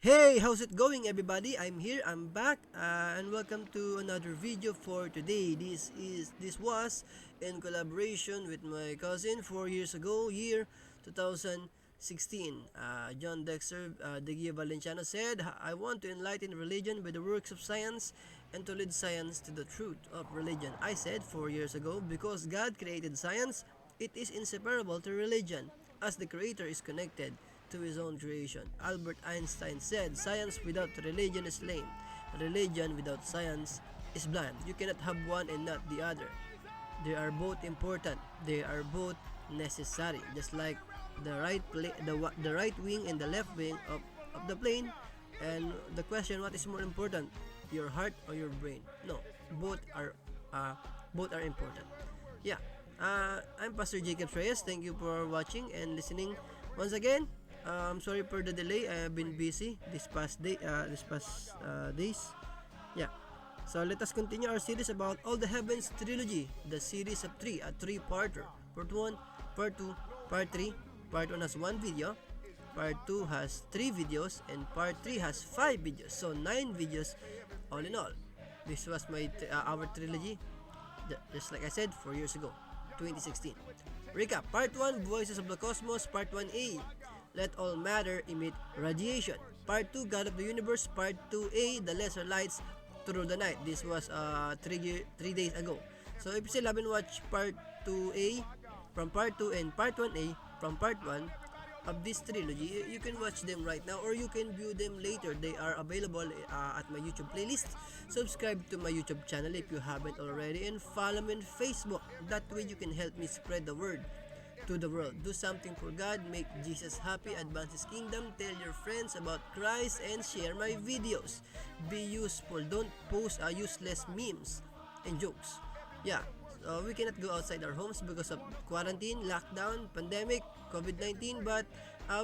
Hey, how's it going everybody? I'm here, I'm back, and welcome to another video for today. This was in collaboration with my cousin 4 years ago, year 2016. John Dexter Valenciano said, I want to enlighten religion by the works of science and to lead science to the truth of religion. I said 4 years ago, because God created science, it is inseparable to religion, as the creator is connected to his own creation. Albert Einstein said, science without religion is lame. Religion without science is blind. You cannot have one and not the other. They are both important. They are both necessary. Just like the right wing and the left wing of the plane. And the question, what is more important, your heart or your brain? No, both are important. Yeah. I'm Pastor JKevz Reyes. Thank you for watching and listening once again. I'm sorry for the delay. I have been busy this past days. Yeah. So let us continue our series about all the Heavens Trilogy, the series of three, a three-parter. Part 1, Part 2, Part 3. Part 1 has 1 video, Part 2 has 3 videos, and Part 3 has 5 videos. So 9 videos all in all. This was our trilogy, just like I said, 4 years ago, 2016. Recap. Part 1, Voices of the Cosmos. Part 1A, Let All Matter Emit Radiation. Part 2, God of the Universe. Part 2A, The Lesser Lights Through the Night. This was 3 days ago. So if you still haven't watched Part 2A from Part 2 and Part 1A from Part 1 of this trilogy, you can watch them right now or you can view them later. They are available at my YouTube playlist. Subscribe to my YouTube channel if you haven't already, and follow me on Facebook. That way you can help me spread the word to the world. Do something for God, make Jesus happy, advance His kingdom, tell your friends about Christ, and share my videos. Be useful. Don't post useless memes and jokes. Yeah, so we cannot go outside our homes because of quarantine, lockdown, pandemic, COVID-19, but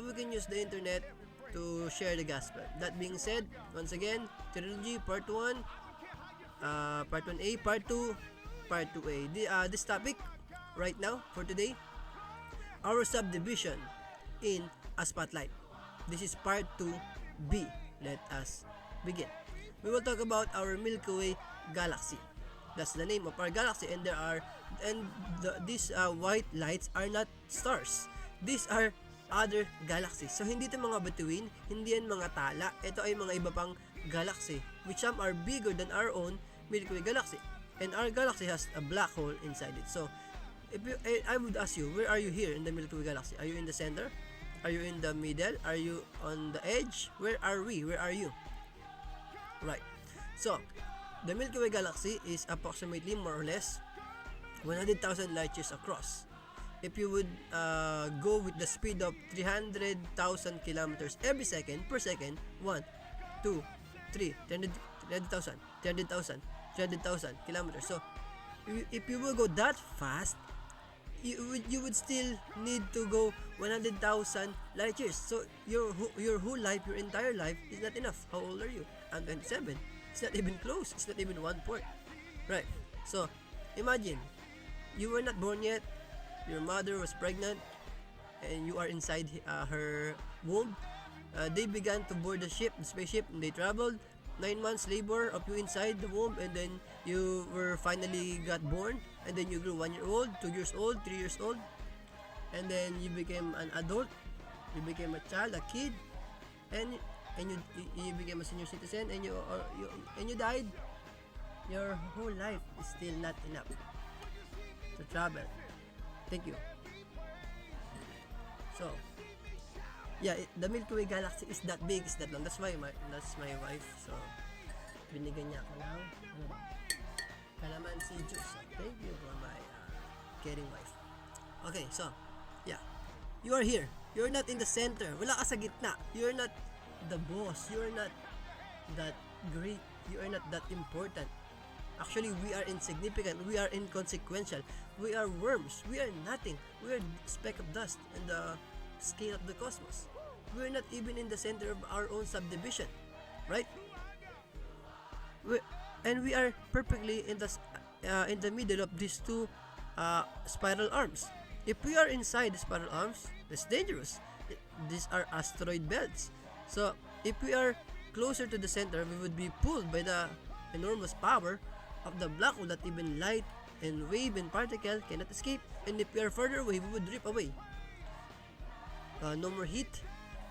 we can use the internet to share the gospel. That being said, once again, Trilogy Part 1, Part 1A, Part 2, Part 2A. This topic right now for today, our subdivision in a spotlight. This is Part 2B. Let us begin. We will talk about our Milky Way galaxy. That's the name of our galaxy, and these white lights are not stars. These are other galaxies. So hindi ito mga bituin, hindi yan mga tala. Ito ay mga iba pang galaxy, which some are bigger than our own Milky Way galaxy. And our galaxy has a black hole inside it. So I would ask you, where are you here in the Milky Way galaxy? Are you in the center? Are you in the middle? Are you on the edge? Where are we? Where are you? Right. So the Milky Way galaxy is approximately more or less 100,000 light years across. If you would go with the speed of 300,000 kilometers every second per second, 1, 2, 3, 300,000, 300,000, 300,000 kilometers. So if you will go that fast, you would still need to go 100,000 light years. So your whole life, your entire life is not enough. How old are you? I'm 27. It's not even close. It's not even 1/4. Right. So imagine you were not born yet. Your mother was pregnant, and you are inside her womb. They began to board the spaceship, and they traveled 9 months labor of you inside the womb, and then you were finally got born, and then you grew 1 year old, 2 years old, 3 years old, and then you became an adult. You became a child, a kid, and you became a senior citizen, and you died. Your whole life is still not enough to travel. Thank you. So, yeah, the Milky Way galaxy is that big, is that long. That's my wife. So, binigyan niya ako ng calamansi juice. So, thank you for my caring wife. Okay, so, yeah. You are here. You're not in the center. Wala ka sa gitna. You're not the boss. You're not that great. You are not that important. Actually, we are insignificant. We are inconsequential. We are worms. We are nothing. We are a speck of dust in the scale of the cosmos. We are not even in the center of our own subdivision, right? We are perfectly in the middle of these two spiral arms. If we are inside the spiral arms, that's dangerous. These are asteroid belts. So If we are closer to the center, we would be pulled by the enormous power of the black hole that even light and wave and particle cannot escape. And if we are further away, we would drip away. No more heat,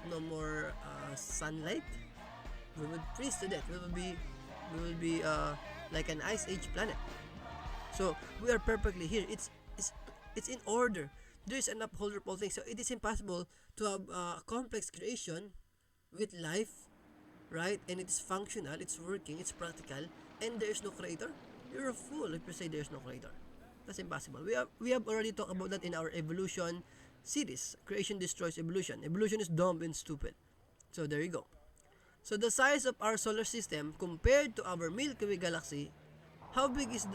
no more sunlight. We would freeze to death. We will be like an ice age planet. So we are perfectly here. It's in order. There is an upholder of all things. So it is impossible to have a complex creation with life, right? And it's functional, it's working, it's practical, and there is no creator. You're a fool if you say there's no creator. That's impossible. We have already talked about that in our evolution series. Creation destroys evolution. Evolution is dumb and stupid. So there you go. So the size of our solar system compared to our Milky Way galaxy, how big is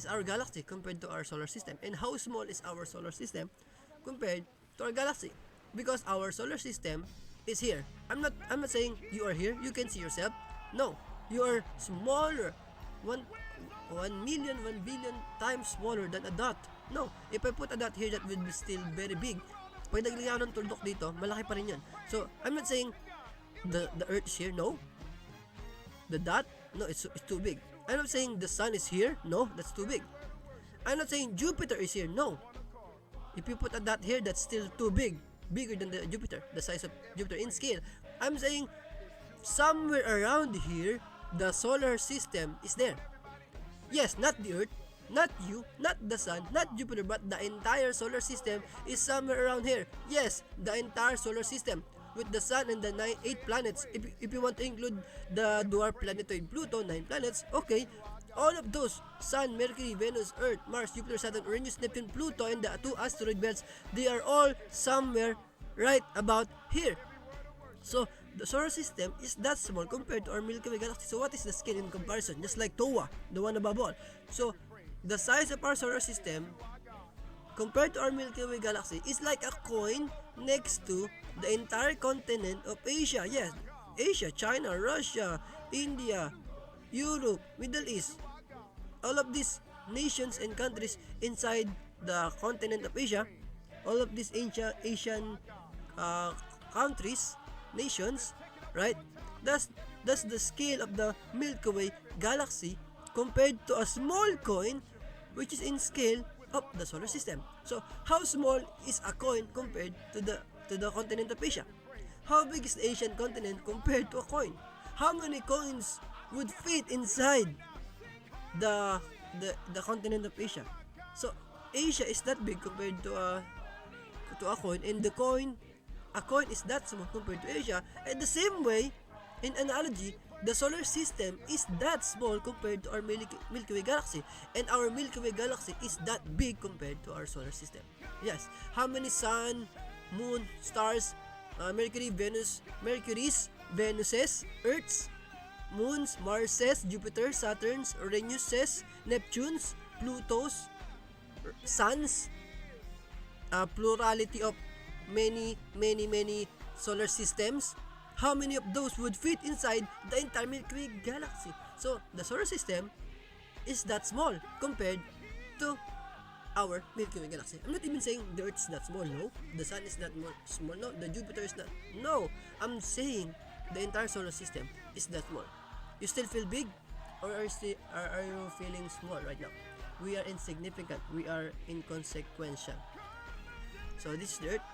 our galaxy compared to our solar system, and how small is our solar system compared to our galaxy? Because our solar system is here. I'm not saying you are here. You can see yourself. No, you are smaller. 1 million, 1 billion times smaller than a dot. No, if I put a dot here, that would be still very big. Pag naglagay ako ng tuldok dito, malaki pa rin yun. So, I'm not saying the earth is here. No. The dot, no, it's too big. I'm not saying the sun is here. No, that's too big. I'm not saying Jupiter is here. No. If you put a dot here, that's still too big. Bigger than the Jupiter, the size of Jupiter in scale. I'm saying somewhere around here, the solar system is there. Yes, not the Earth, not you, not the Sun, not Jupiter, but the entire solar system is somewhere around here. Yes, the entire solar system with the Sun and the 8 planets. If you want to include the dwarf planetoid Pluto, 9 planets, okay. All of those, Sun, Mercury, Venus, Earth, Mars, Jupiter, Saturn, Uranus, Neptune, Pluto, and the 2 asteroid belts, they are all somewhere right about here. So, the solar system is that small compared to our Milky Way galaxy. So, what is the scale in comparison? Just like TOA, the one above all. So, the size of our solar system compared to our Milky Way galaxy is like a coin next to the entire continent of Asia. Yes, Asia, China, Russia, India, Europe, Middle East. All of these nations and countries inside the continent of Asia, all of these Asian countries, nations, right? That's the scale of the Milky Way galaxy compared to a small coin which is in scale of the solar system. So, how small is a coin compared to the continent of Asia? How big is the Asian continent compared to a coin? How many coins would fit inside the continent of Asia? So, Asia is that big compared to a coin, and a coin is that small compared to Asia. And the same way, in analogy, the solar system is that small compared to our Milky Way galaxy, and our Milky Way galaxy is that big compared to our solar system. Yes, how many sun, moon, stars, Mercury's, Venuses, Earths, moons, Marses, Jupiter, Saturns, Uranus, Neptunes, Plutos, suns, plurality of many solar systems. How many of those would fit inside the entire Milky Way galaxy? So, the solar system is that small compared to our Milky Way galaxy. I'm not even saying the Earth is that small, no. The Sun is that small, no. The Jupiter is not, no. I'm saying the entire solar system is that small. You still feel big? Or are you feeling small right now? We are insignificant. We are inconsequential. So, this is the Earth,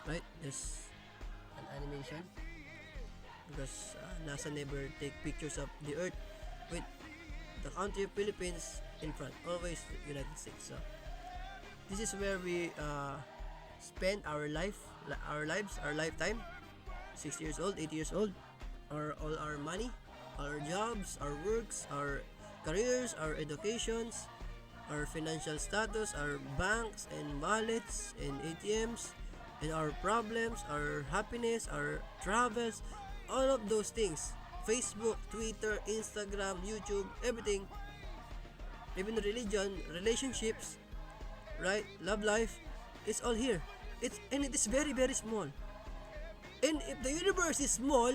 right? There's an animation because NASA never take pictures of the Earth with the country of Philippines in front, always the United States. So this is where we spend our lifetime, 60 years old, 80 years old, all our money, our jobs, our works, our careers, our educations, our financial status, our banks and wallets and ATMs, and our problems, our happiness, our travels, all of those things. Facebook, Twitter, Instagram, YouTube, everything, even religion, relationships, right? Love life, it's all here. It is very, very small. And if the universe is small,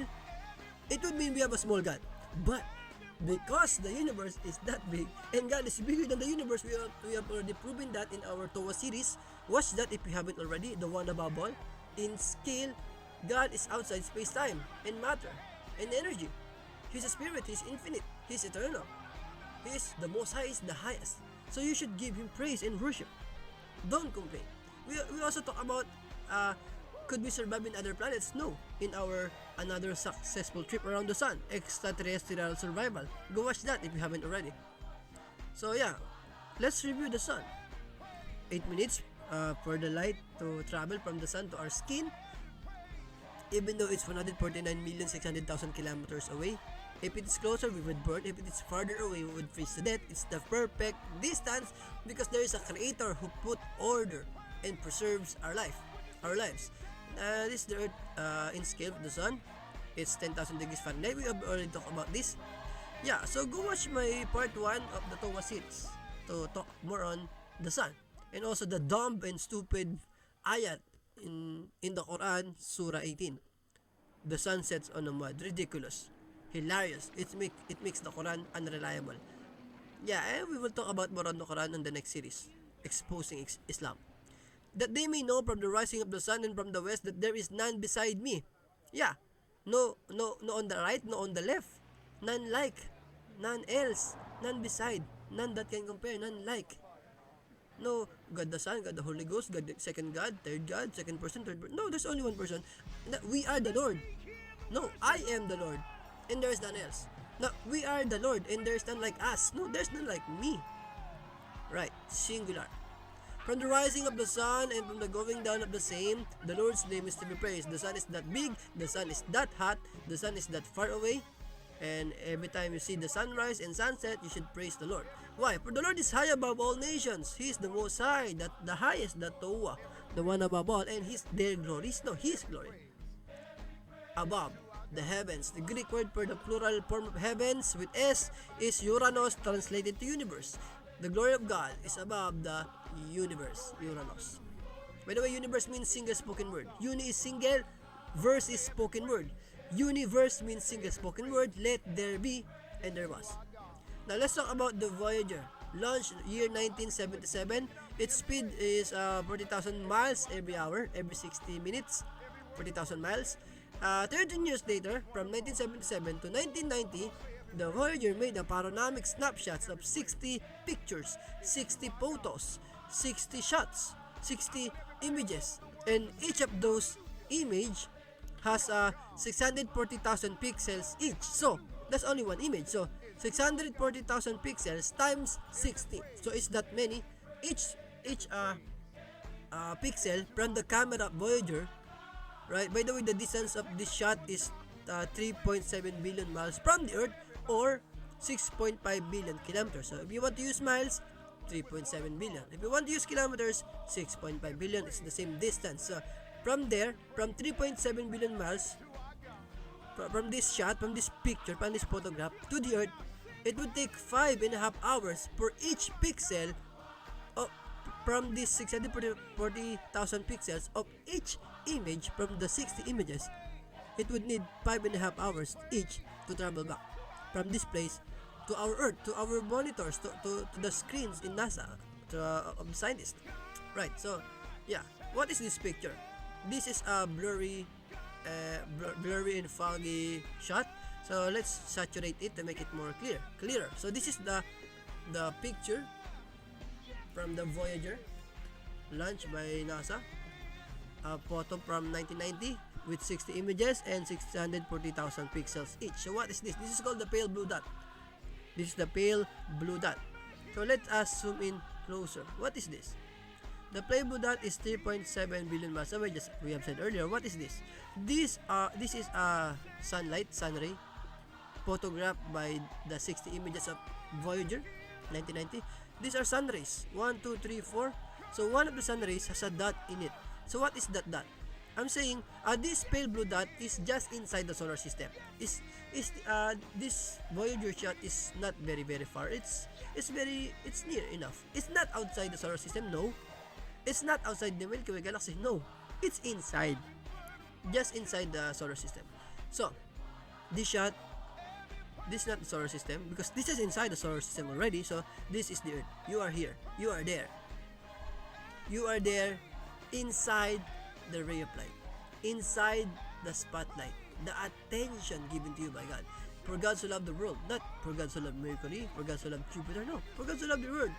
it would mean we have a small God. But because the universe is that big and God is bigger than the universe, we have already proven that in our TOA series. Watch that if you haven't already, the one above all, in scale God is outside space-time and matter and energy. He's a spirit, He's infinite, He's eternal. He is the Most High, is the highest. So you should give Him praise and worship. Don't complain. We also talk about could we survive in other planets? No. In our another successful trip around the sun, extraterrestrial survival. Go watch that if you haven't already. So yeah, let's review the sun. 8 minutes for the light to travel from the sun to our skin. Even though it's 149,600,000 kilometers away, if it is closer, we would burn. If it is farther away, we would freeze to death. It's the perfect distance because there is a creator who put order and preserves our lives. This is the Earth in scale of the sun. It's 10,000 degrees Fahrenheit. We have already talked about this. Yeah, so go watch my part 1 of the Towa series to talk more on the sun. And also the dumb and stupid ayat in the Quran, Surah 18. The sun sets on a mud. Ridiculous. Hilarious. It makes the Quran unreliable. Yeah, and we will talk about more on the Quran in the next series, exposing Islam. That they may know from the rising of the sun and from the west that there is none beside me. Yeah, no on the right, no on the left, none like, none else, none beside, none that can compare, none like. No, God the Son, God the Holy Ghost, God the second God, third God, second person, third person. No, there's only one person. We are the Lord. No, I am the Lord, and there is none else. No, we are the Lord, and there is none like us. No, there's none like me. Right, singular. From the rising of the sun and from the going down of the same, the Lord's name is to be praised. The sun is that big, the sun is that hot, the sun is that far away, and every time you see the sunrise and sunset, you should praise the Lord. Why? For the Lord is high above all nations. He is the Most High, the highest, the Towa, the one above all, and their glory. No, His glory. Above the heavens. The Greek word for the plural form of heavens with S is Uranos, translated to universe. The glory of God is above the universe, Uranos. By the way, universe means single spoken word. Uni is single, verse is spoken word. Universe means single spoken word. Let there be, and there was. Now let's talk about the Voyager. Launched year 1977. Its speed is 40,000 miles every hour, every 60 minutes. 40,000 miles. 13 years later, from 1977 to 1990, the Voyager made a panoramic snapshots of 60 pictures, 60 photos, 60 shots, 60 images, and each of those image has 640,000 pixels each. So that's only one image. So 640,000 pixels times 60. So it's that many. Each pixel from the camera Voyager. Right. By the way, the distance of this shot is 3.7 billion miles from the Earth, or 6.5 billion kilometers. So if you want to use miles, 3.7 billion. If you want to use kilometers, 6.5 billion. It's the same distance. So from there, from 3.7 billion miles, from this shot, from this picture, from this photograph to the Earth, it would take 5.5 hours for each pixel of, from these 640,000 pixels of each image from the 60 images. It would need 5.5 hours each to travel back from this place to our Earth, to our monitors, to the screens in NASA, of scientists. Right, so yeah, what is this picture? This is a blurry and foggy shot. So let's saturate it to make it more clearer. So this is the picture from the Voyager, launched by NASA. A photo from 1990 with 60 images and 640,000 pixels each. So what is this? This is called the pale blue dot. This is the pale blue dot. So let us zoom in closer. What is this? The pale blue dot is 3.7 billion miles away. Just we have said earlier. What is this? This is a sun ray photographed by the 60 images of Voyager 1990. These are sun rays. 1, 2, 3, 4. So one of the sun rays has a dot in it. So what is that dot? I'm saying this pale blue dot is just inside the solar system. This Voyager shot is not very far. It's near enough. It's not outside the solar system. No. It's not outside the Milky Way galaxy. No. It's inside. Just inside the solar system. So this shot, this is not the solar system because this is inside the solar system already. So this is the Earth. You are here. You are there. You are there inside the ray of light, inside the spotlight, the attention given to you by God. For God so loved the world, not for God so loved Mercury, for God so loved Jupiter, no. For God so loved the world,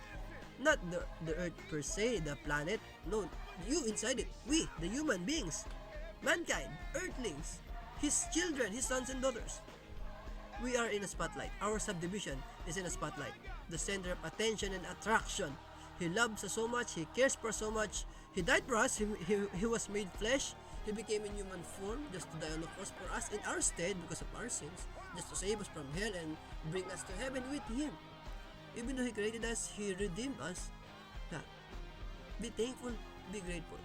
not the earth per se, the planet, no. You inside it, we, the human beings, mankind, earthlings, His children, His sons and daughters. We are in a spotlight. Our subdivision is in a spotlight, the center of attention and attraction. He loves us so much, He cares for us so much. He died for us, he was made flesh, He became in human form just to die on the cross for us in our stead because of our sins, just to save us from hell and bring us to heaven with Him. Even though He created us, He redeemed us. Yeah. Be thankful, be grateful.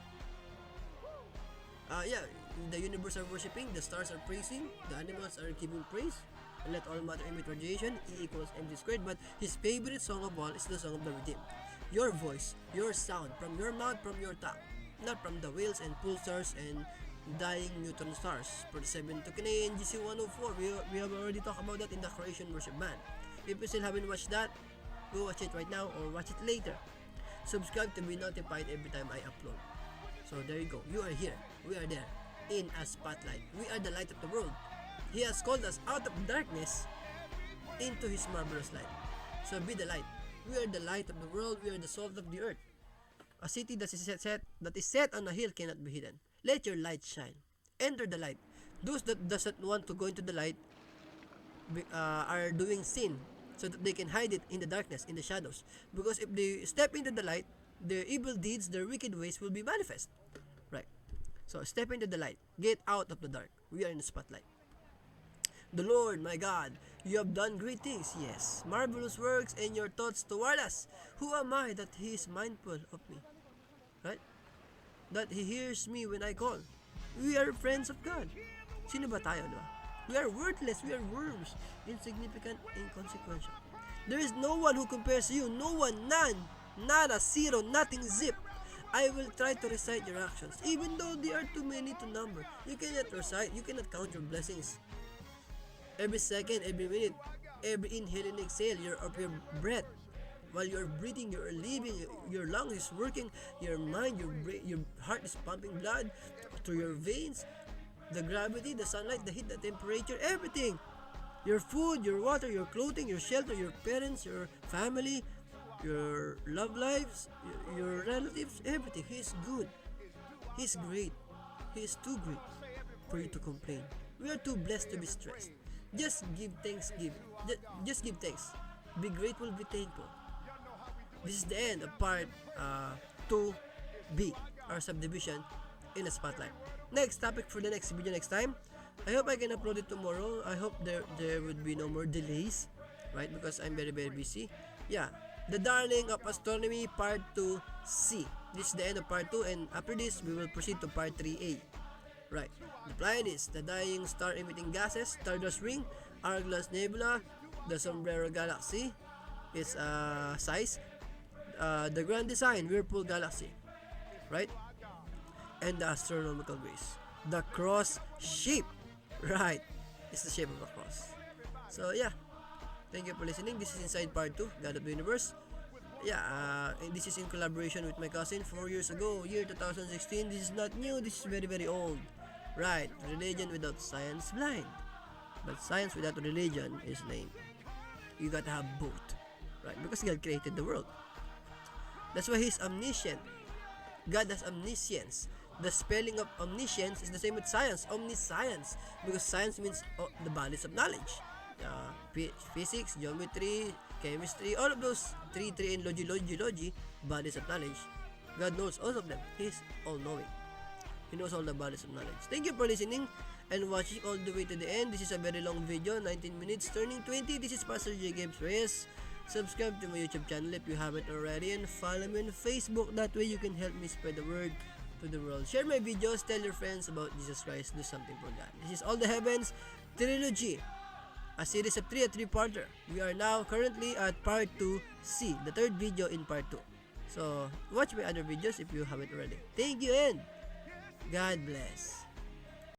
The universe are worshipping, the stars are praising, the animals are giving praise. And let all matter emit radiation, E equals mc squared. But His favorite song of all is the song of the redeemed. Your voice, your sound, from your mouth, from your tongue, not from the whales and pulsars and dying neutron stars. 47 to Kine and GC 104. We have already talked about that in the Creation Worship Band. If you still haven't watched that, go watch it right now or watch it later. Subscribe to be notified every time I upload. So there you go. You are here. We are there. In a spotlight. We are the light of the world. He has called us out of darkness into His marvelous light. So be the light. We are the light of the world. We are the salt of the earth. A city that is set on a hill cannot be hidden. Let your light shine. Enter the light. Those that doesn't want to go into the light are doing sin, so that they can hide it in the darkness, in the shadows. Because if they step into the light, their evil deeds, their wicked ways will be manifest. Right. So step into the light. Get out of the dark. We are in the spotlight. The Lord, my God, you have done great things, yes, marvelous works in your thoughts toward us. Who am I that He is mindful of me? Right? That He hears me when I call. We are friends of God. Sino ba tayo, diba? We are worthless, we are worms, insignificant, inconsequential. There is no one who compares to you, no one, none, nada, zero, nothing, zip. I will try to recite your actions, even though they are too many to number. You cannot recite, you cannot count your blessings. Every second, every minute, every inhale and exhale of your breath. While you're breathing, you're living, your lungs is working, your mind, your heart is pumping blood through your veins. The gravity, the sunlight, the heat, the temperature, everything. Your food, your water, your clothing, your shelter, your parents, your family, your love lives, your relatives, everything. He is good. He is great. He is too great for you to complain. We are too blessed to be stressed. Just give thanksgiving. Just give thanks. Be grateful, be thankful. This is the end of part 2B, our subdivision in a spotlight. Next topic for the next video next time. I hope I can upload it tomorrow. I hope there would be no more delays, right? Because I'm very busy. Yeah, the darling of astronomy part 2C. This is the end of part 2, and after this we will proceed to part 3A. Right. The Pleiades, the dying star-emitting gases, Stardust Ring, Hourglass Nebula, the Sombrero Galaxy, its size, the Grand Design, Whirlpool Galaxy, right? And the astronomical grace, the cross shape, right? It's the shape of a cross. So yeah, thank you for listening. This is Inside Part 2, God of the Universe. Yeah, and this is in collaboration with my cousin 4 years ago, year 2016. This is not new, this is very old. Right, religion without science blind. But science without religion is lame. You gotta have both. Right, because God created the world. That's why He's omniscient. God has omniscience. The spelling of omniscience is the same with science, omniscience. Because science means the bodies of knowledge. Physics, geometry, chemistry, all of those 3 and logi, bodies of knowledge. God knows all of them. He's all-knowing. He knows all the bodies of knowledge. Thank you for listening and watching all the way to the end. This is a very long video, 19 minutes, turning 20. This is Pastor JKevz Reyes. Subscribe to my YouTube channel if you haven't already, and follow me on Facebook. That way you can help me spread the word to the world. Share my videos, tell your friends about Jesus Christ, do something for God. This is All the Heavens Trilogy, a series of 3, a 3-parter. We are now currently at part 2C, the third video in part 2. So watch my other videos if you haven't already. Thank you and God bless.